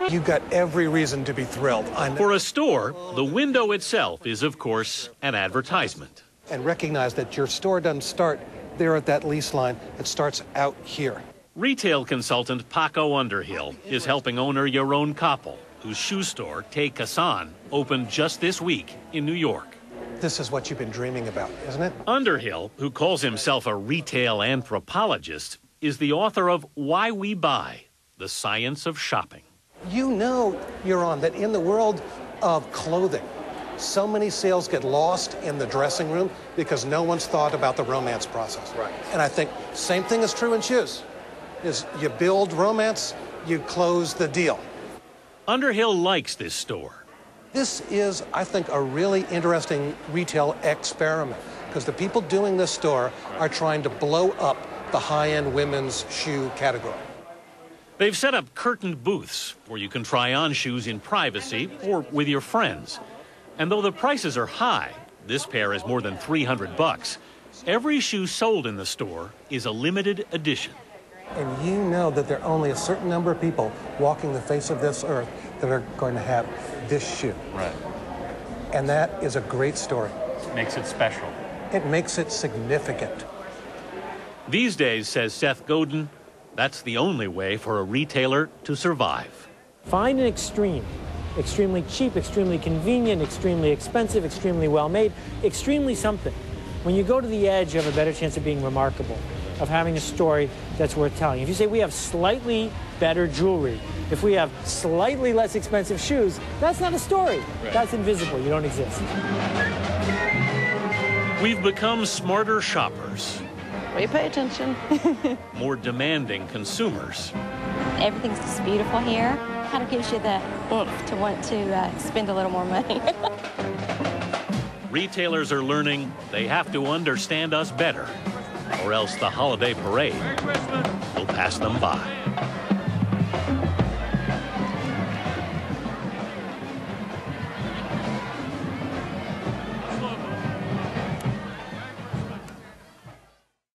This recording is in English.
You've got every reason to be thrilled. For a store, the window itself is, of course, an advertisement. And recognize that your store doesn't start there at that lease line. It starts out here. Retail consultant Paco Underhill is helping owner Yaron Koppel, whose shoe store, Casan, opened just this week in New York. This is what you've been dreaming about, isn't it? Underhill, who calls himself a retail anthropologist, is the author of Why We Buy, The Science of Shopping. You know, Yaron, that in the world of clothing, so many sales get lost in the dressing room because no one's thought about the romance process. Right. And I think same thing is true in shoes. Is you build romance, you close the deal. Underhill likes this store. This is, I think, a really interesting retail experiment because the people doing this store are trying to blow up the high-end women's shoe category. They've set up curtained booths where you can try on shoes in privacy or with your friends. And though the prices are high, this pair is more than $300. Every shoe sold in the store is a limited edition. And you know that there are only a certain number of people walking the face of this earth that are going to have this shoe. Right. And that is a great story. Makes it special. It makes it significant. These days, says Seth Godin, that's the only way for a retailer to survive. Find an extreme. Extremely cheap, extremely convenient, extremely expensive, extremely well-made, extremely something. When you go to the edge, you have a better chance of being remarkable, of having a story that's worth telling. If you say we have slightly better jewelry, if we have slightly less expensive shoes, that's not a story. Right. That's invisible. You don't exist. We've become smarter shoppers. We pay attention. More demanding consumers. Everything's just beautiful here. Kind of gives you the oomph to want to spend a little more money. Retailers are learning they have to understand us better, or else the holiday parade will pass them by.